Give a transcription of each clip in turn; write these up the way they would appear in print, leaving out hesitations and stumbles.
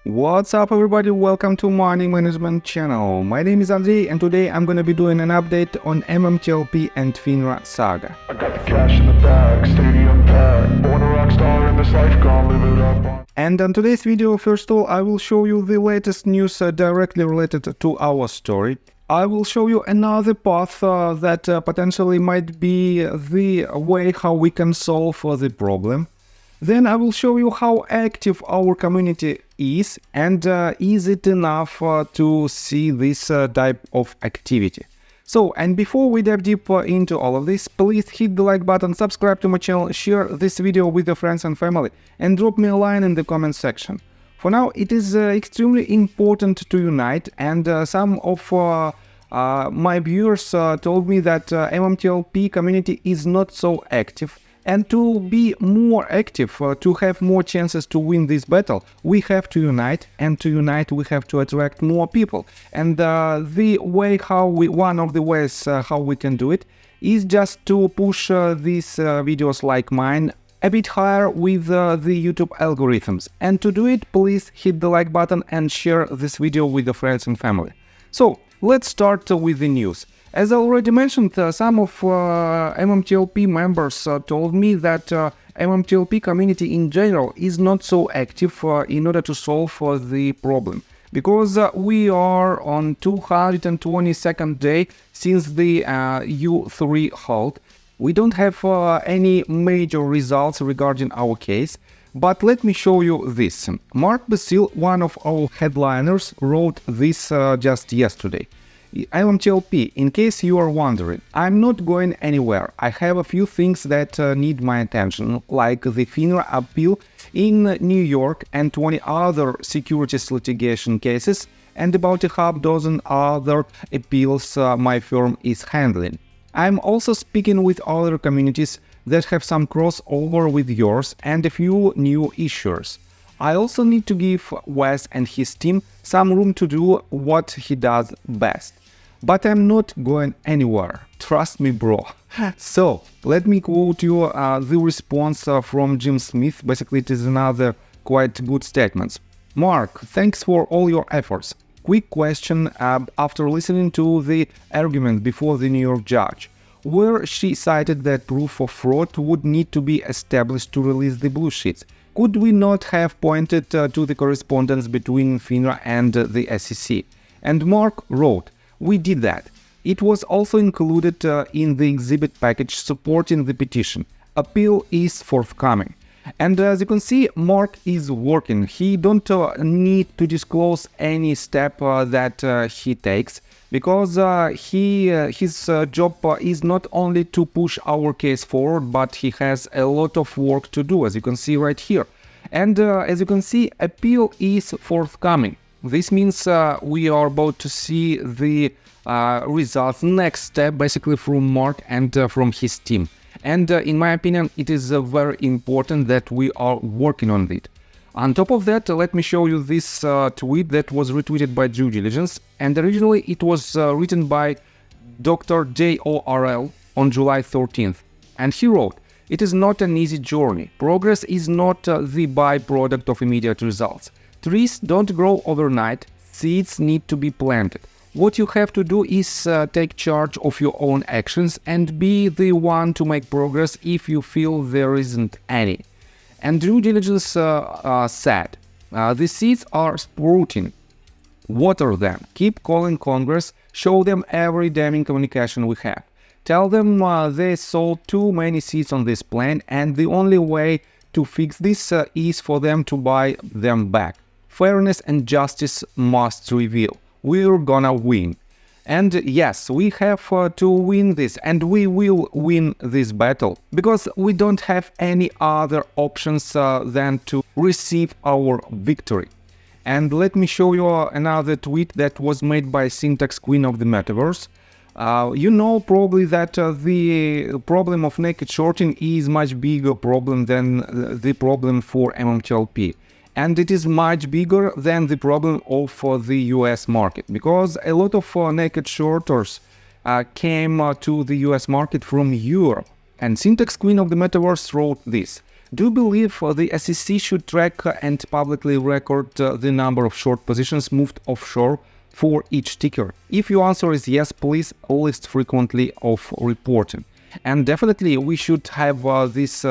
What's up everybody, welcome to Money Management channel. My name is Andrei and today I'm gonna be doing an update on MMTLP and FINRA saga. I got the cash in the bag, stadium packed, born a rock star in this life, gonna live it up. And on today's video, first of all, I will show you the latest news directly related to our story. I will show you another path that potentially might be the way how we can solve the problem. Then I will show you how active our community is and is it enough to see this type of activity. So, and before we dive deep into all of this, please hit the like button, subscribe to my channel, share this video with your friends and family, and drop me a line in the comment section. For now, it is extremely important to unite, and some of my viewers told me that MMTLP community is not so active. And to be more active, to have more chances to win this battle, we have to unite, and to unite we have to attract more people. And the way how one of the ways how we can do it is just to push these videos like mine a bit higher with the YouTube algorithms. And to do it, please hit the like button and share this video with your friends and family. So let's start with the news. As I already mentioned, some of MMTLP members told me that MMTLP community in general is not so active in order to solve the problem. Because we are on 222nd day since the U3 halt. We don't have any major results regarding our case. But let me show you this. Mark Basile, one of our headliners, wrote this just yesterday. MMTLP, in case you are wondering, I'm not going anywhere. I have a few things that need my attention, like the FINRA appeal in New York and 20 other securities litigation cases, and about a half dozen other appeals my firm is handling. I'm also speaking with other communities that have some crossover with yours and a few new issuers. I also need to give Wes and his team some room to do what he does best. But I'm not going anywhere, trust me bro. So, let me quote you the response from Jim Smith. Basically it is another quite good statement. Mark, thanks for all your efforts. Quick question after listening to the argument before the New York judge, where she cited that proof of fraud would need to be established to release the blue sheets. Could we not have pointed to the correspondence between FINRA and the SEC? And Mark wrote, we did that. It was also included in the exhibit package supporting the petition. Appeal is forthcoming. And as you can see, Mark is working. He don't need to disclose any step that he takes, because his job is not only to push our case forward, but he has a lot of work to do, as you can see right here. And as you can see, appeal is forthcoming. This means we are about to see the results, next step, basically from Mark and from his team. And in my opinion, it is very important that we are working on it. On top of that, let me show you this tweet that was retweeted by Due Diligence. And originally it was written by Dr. JORL on July 13th. And he wrote, it is not an easy journey. Progress is not the byproduct of immediate results. Trees don't grow overnight, seeds need to be planted. What you have to do is take charge of your own actions and be the one to make progress if you feel there isn't any. And Due Diligence said, the seeds are sprouting. Water them, keep calling Congress, show them every damning communication we have. Tell them they sold too many seeds on this plan and the only way to fix this is for them to buy them back. Fairness and justice must reveal. We're gonna win. And yes, we have to win this, and we will win this battle, because we don't have any other options than to receive our victory. And let me show you another tweet that was made by Syntax Queen of the Metaverse. You know probably that the problem of naked shorting is much bigger problem than the problem for MMTLP. And it is much bigger than the problem of the US market, because a lot of naked shorters came to the US market from Europe. And Syntax Queen of the Metaverse wrote this. Do you believe the SEC should track and publicly record the number of short positions moved offshore for each ticker? If your answer is yes, please list frequently of reporting. And definitely we should have these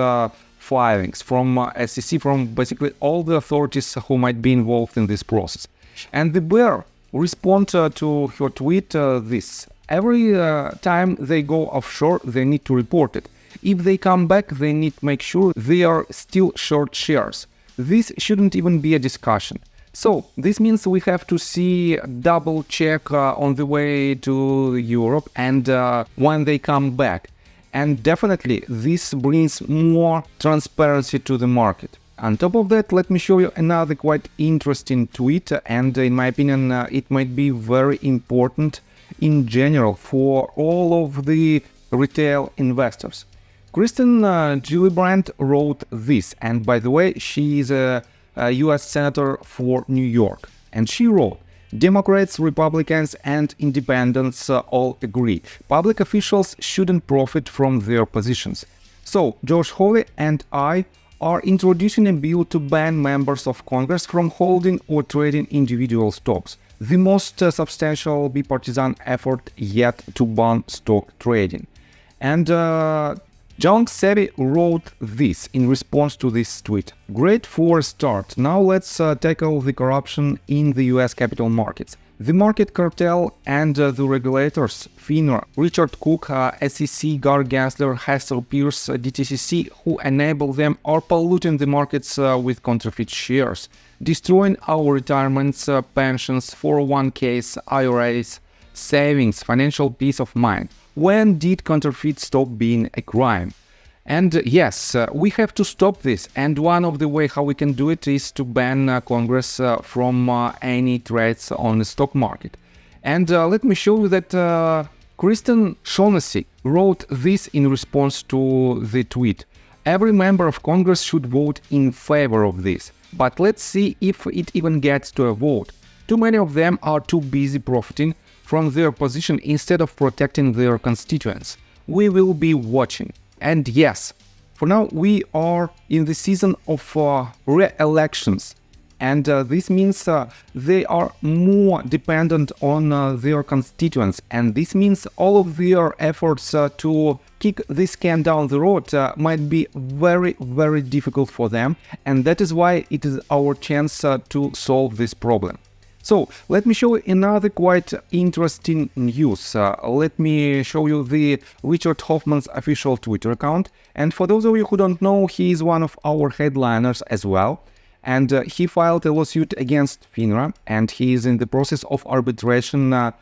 filings from SEC, from basically all the authorities who might be involved in this process. And the bear respond to her tweet this: every time they go offshore, they need to report it. If they come back, they need to make sure they are still short shares. This shouldn't even be a discussion. So this means we have to see double check on the way to Europe and when they come back. And definitely this brings more transparency to the market. On top of that, let me show you another quite interesting tweet, and in my opinion it might be very important in general for all of the retail investors. Kristen Gillibrand wrote this, and by the way, she is a US Senator for New York, and she wrote: Democrats, Republicans and Independents all agree public officials shouldn't profit from their positions. So Josh Hawley and I are introducing a bill to ban members of Congress from holding or trading individual stocks, the most substantial bipartisan effort yet to ban stock trading. And John Savvy wrote this in response to this tweet: great for a start. Now let's tackle the corruption in the US capital markets. The market cartel and the regulators, FINRA, Richard Cook, SEC, Gary Gensler, Hester Pierce, DTCC, who enable them, are polluting the markets with counterfeit shares, destroying our retirements, pensions, 401ks, IRAs, savings, financial peace of mind. When did counterfeit stop being a crime? And yes, we have to stop this, and one of the ways how we can do it is to ban Congress from any trades on the stock market. And let me show you that Kristen Shaughnessy wrote this in response to the tweet: every member of Congress should vote in favor of this, but let's see if it even gets to a vote. Too many of them are too busy profiting from their position instead of protecting their constituents. We will be watching. And yes, for now we are in the season of re-elections, and this means they are more dependent on their constituents, and this means all of their efforts to kick this can down the road might be very, very difficult for them, and that is why it is our chance to solve this problem. So let me show you another quite interesting news. Let me show you the Richard Hoffman's official Twitter account. And for those of you who don't know, he is one of our headliners as well. And he filed a lawsuit against FINRA, and he is in the process of arbitration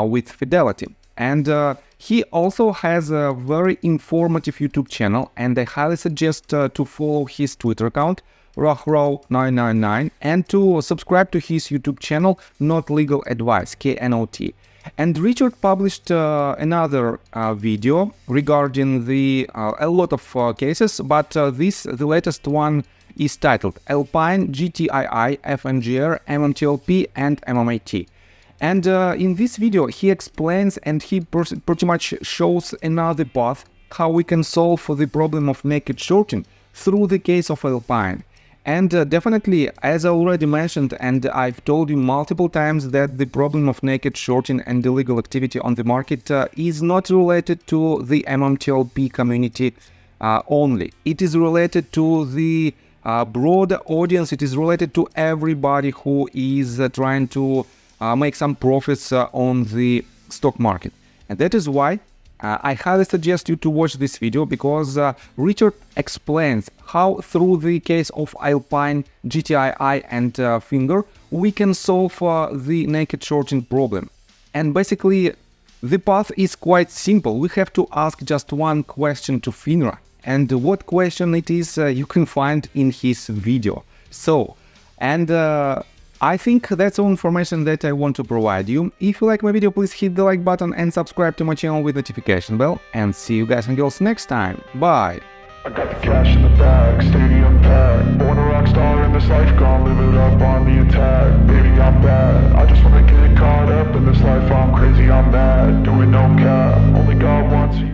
with Fidelity. And he also has a very informative YouTube channel, and I highly suggest to follow his Twitter account, Rahrow999, and to subscribe to his YouTube channel, Not Legal Advice, KNOT. And Richard published another video regarding a lot of cases, but the latest one is titled Alpine, GTII, FNGR, MMTLP and MMAT. And in this video he explains and he pretty much shows another path how we can solve the problem of naked shorting through the case of Alpine. And definitely, as I already mentioned, and I've told you multiple times, that the problem of naked shorting and illegal activity on the market is not related to the MMTLP community only. It is related to the broader audience. It is related to everybody who is trying to make some profits on the stock market. And that is why I highly suggest you to watch this video, because Richard explains how through the case of Alpine, GTII and Finger we can solve the naked shorting problem. And basically the path is quite simple. We have to ask just one question to FINRA, and what question it is you can find in his video. So, and I think that's all information that I want to provide you. If you like my video, please hit the like button and subscribe to my channel with notification bell. And see you guys and girls next time. Bye! I got the cash in the bag, stadium packed. Born a rock star in this life, gonna live it up on the attack. Baby, I'm bad, I just wanna get caught up in this life. I'm crazy, I'm mad, doing no cap. Only God wants you.